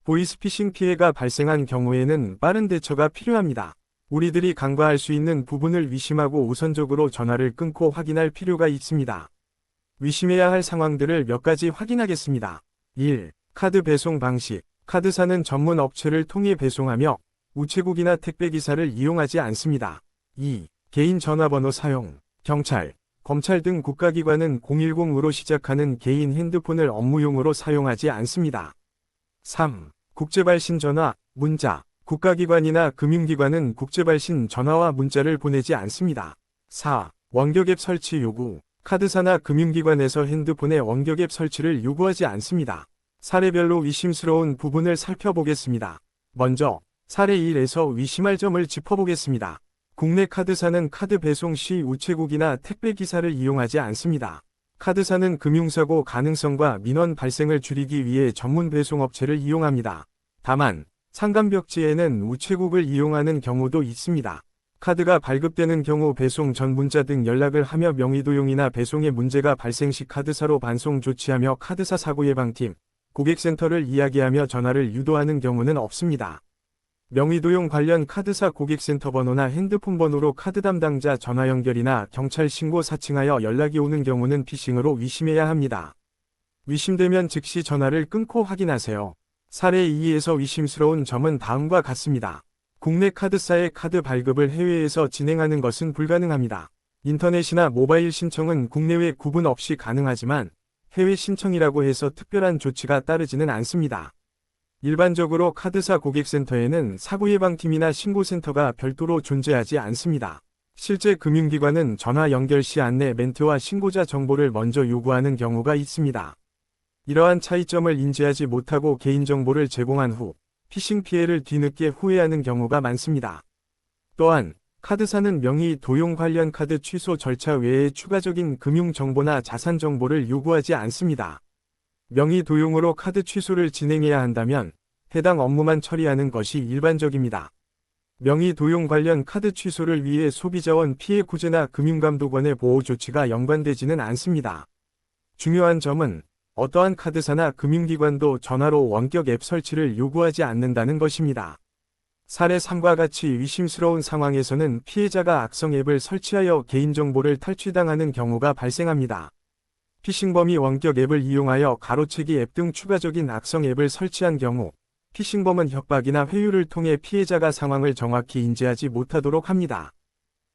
보이스피싱 피해가 발생한 경우에는 빠른 대처가 필요합니다. 우리들이 간과할 수 있는 부분을 의심하고 우선적으로 전화를 끊고 확인할 필요가 있습니다. 의심해야 할 상황들을 몇 가지 확인하겠습니다. 1. 카드 배송 방식. 카드사는 전문 업체를 통해 배송하며 우체국이나 택배기사를 이용하지 않습니다. 2. 개인 전화번호 사용. 경찰, 검찰 등 국가기관은 010으로 시작하는 개인 핸드폰을 업무용으로 사용하지 않습니다. 3. 국제발신 전화, 문자. 국가기관이나 금융기관은 국제발신 전화와 문자를 보내지 않습니다. 4. 원격앱 설치 요구. 카드사나 금융기관에서 핸드폰에 원격앱 설치를 요구하지 않습니다. 사례별로 의심스러운 부분을 살펴보겠습니다. 먼저 사례 1에서 의심할 점을 짚어보겠습니다. 국내 카드사는 카드 배송 시 우체국이나 택배기사를 이용하지 않습니다. 카드사는 금융사고 가능성과 민원 발생을 줄이기 위해 전문 배송업체를 이용합니다. 다만 상간벽지에는 우체국을 이용하는 경우도 있습니다. 카드가 발급되는 경우 배송 전 문자 등 연락을 하며 명의도용이나 배송에 문제가 발생 시 카드사로 반송 조치하며 카드사 사고예방팀, 고객센터를 이야기하며 전화를 유도하는 경우는 없습니다. 명의도용 관련 카드사 고객센터 번호나 핸드폰 번호로 카드 담당자 전화 연결이나 경찰 신고 사칭하여 연락이 오는 경우는 피싱으로 의심해야 합니다. 의심되면 즉시 전화를 끊고 확인하세요. 사례 2에서 의심스러운 점은 다음과 같습니다. 국내 카드사의 카드 발급을 해외에서 진행하는 것은 불가능합니다. 인터넷이나 모바일 신청은 국내외 구분 없이 가능하지만 해외 신청이라고 해서 특별한 조치가 따르지는 않습니다. 일반적으로 카드사 고객센터에는 사고예방팀이나 신고센터가 별도로 존재하지 않습니다. 실제 금융기관은 전화 연결 시 안내 멘트와 신고자 정보를 먼저 요구하는 경우가 있습니다. 이러한 차이점을 인지하지 못하고 개인정보를 제공한 후 피싱 피해를 뒤늦게 후회하는 경우가 많습니다. 또한 카드사는 명의 도용 관련 카드 취소 절차 외에 추가적인 금융정보나 자산정보를 요구하지 않습니다. 명의 도용으로 카드 취소를 진행해야 한다면 해당 업무만 처리하는 것이 일반적입니다. 명의 도용 관련 카드 취소를 위해 소비자원 피해 구제나 금융감독원의 보호 조치가 연관되지는 않습니다. 중요한 점은 어떠한 카드사나 금융기관도 전화로 원격 앱 설치를 요구하지 않는다는 것입니다. 사례 3과 같이 의심스러운 상황에서는 피해자가 악성 앱을 설치하여 개인정보를 탈취당하는 경우가 발생합니다. 피싱범이 원격 앱을 이용하여 가로채기 앱 등 추가적인 악성 앱을 설치한 경우 피싱범은 협박이나 회유를 통해 피해자가 상황을 정확히 인지하지 못하도록 합니다.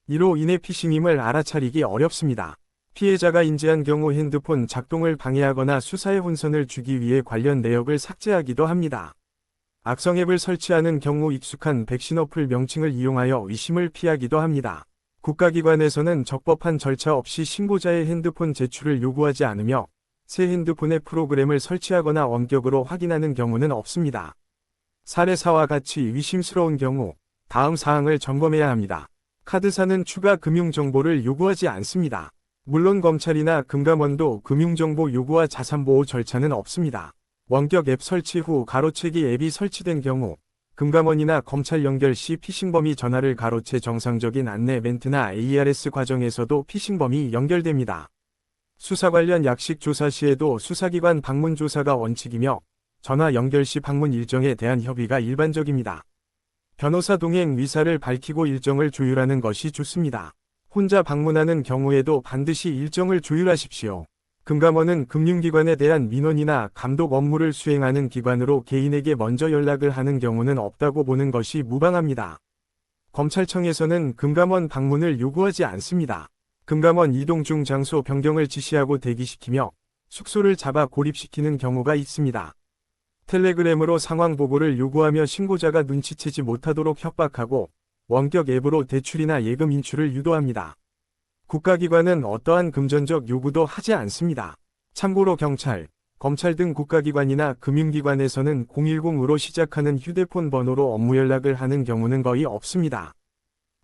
이로 인해 피싱임을 알아차리기 어렵습니다. 피해자가 인지한 경우 핸드폰 작동을 방해하거나 수사에 혼선을 주기 위해 관련 내역을 삭제하기도 합니다. 악성 앱을 설치하는 경우 익숙한 백신 어플 명칭을 이용하여 의심을 피하기도 합니다. 국가기관에서는 적법한 절차 없이 신고자의 핸드폰 제출을 요구하지 않으며 새 핸드폰에 프로그램을 설치하거나 원격으로 확인하는 경우는 없습니다. 사례 4와 같이 의심스러운 경우 다음 사항을 점검해야 합니다. 카드사는 추가 금융정보를 요구하지 않습니다. 물론 검찰이나 금감원도 금융정보 요구와 자산보호 절차는 없습니다. 원격 앱 설치 후 가로채기 앱이 설치된 경우 금감원이나 검찰 연결 시 피싱범이 전화를 가로채 정상적인 안내 멘트나 ARS 과정에서도 피싱범이 연결됩니다. 수사 관련 약식 조사 시에도 수사기관 방문 조사가 원칙이며 전화 연결 시 방문 일정에 대한 협의가 일반적입니다. 변호사 동행 의사를 밝히고 일정을 조율하는 것이 좋습니다. 혼자 방문하는 경우에도 반드시 일정을 조율하십시오. 금감원은 금융기관에 대한 민원이나 감독 업무를 수행하는 기관으로 개인에게 먼저 연락을 하는 경우는 없다고 보는 것이 무방합니다. 검찰청에서는 금감원 방문을 요구하지 않습니다. 금감원 이동 중 장소 변경을 지시하고 대기시키며 숙소를 잡아 고립시키는 경우가 있습니다. 텔레그램으로 상황 보고를 요구하며 신고자가 눈치채지 못하도록 협박하고 원격 앱으로 대출이나 예금 인출을 유도합니다. 국가기관은 어떠한 금전적 요구도 하지 않습니다. 참고로 경찰, 검찰 등 국가기관이나 금융기관에서는 010으로 시작하는 휴대폰 번호로 업무 연락을 하는 경우는 거의 없습니다.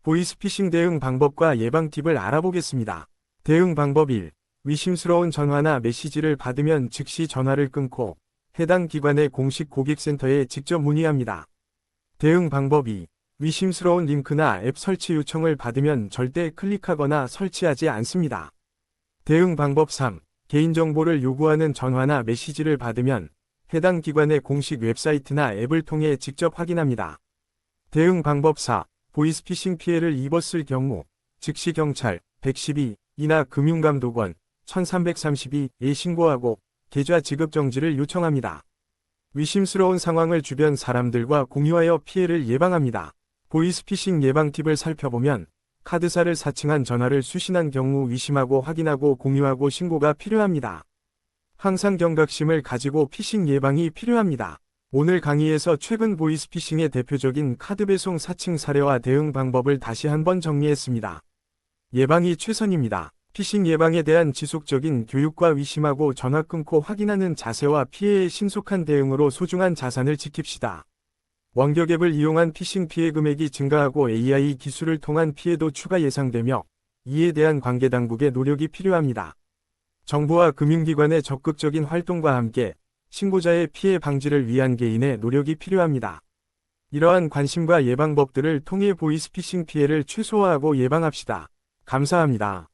보이스피싱 대응 방법과 예방 팁을 알아보겠습니다. 대응 방법 1. 의심스러운 전화나 메시지를 받으면 즉시 전화를 끊고 해당 기관의 공식 고객센터에 직접 문의합니다. 대응 방법 2. 의심스러운 링크나 앱 설치 요청을 받으면 절대 클릭하거나 설치하지 않습니다. 대응 방법 3. 개인정보를 요구하는 전화나 메시지를 받으면 해당 기관의 공식 웹사이트나 앱을 통해 직접 확인합니다. 대응 방법 4. 보이스피싱 피해를 입었을 경우 즉시 경찰 112이나 금융감독원 1332에 신고하고 계좌 지급 정지를 요청합니다. 의심스러운 상황을 주변 사람들과 공유하여 피해를 예방합니다. 보이스피싱 예방 팁을 살펴보면 카드사를 사칭한 전화를 수신한 경우 의심하고 확인하고 공유하고 신고가 필요합니다. 항상 경각심을 가지고 피싱 예방이 필요합니다. 오늘 강의에서 최근 보이스피싱의 대표적인 카드 배송 사칭 사례와 대응 방법을 다시 한번 정리했습니다. 예방이 최선입니다. 피싱 예방에 대한 지속적인 교육과 의심하고 전화 끊고 확인하는 자세와 피해의 신속한 대응으로 소중한 자산을 지킵시다. 원격 앱을 이용한 피싱 피해 금액이 증가하고 AI 기술을 통한 피해도 추가 예상되며 이에 대한 관계당국의 노력이 필요합니다. 정부와 금융기관의 적극적인 활동과 함께 신고자의 피해 방지를 위한 개인의 노력이 필요합니다. 이러한 관심과 예방법들을 통해 보이스피싱 피해를 최소화하고 예방합시다. 감사합니다.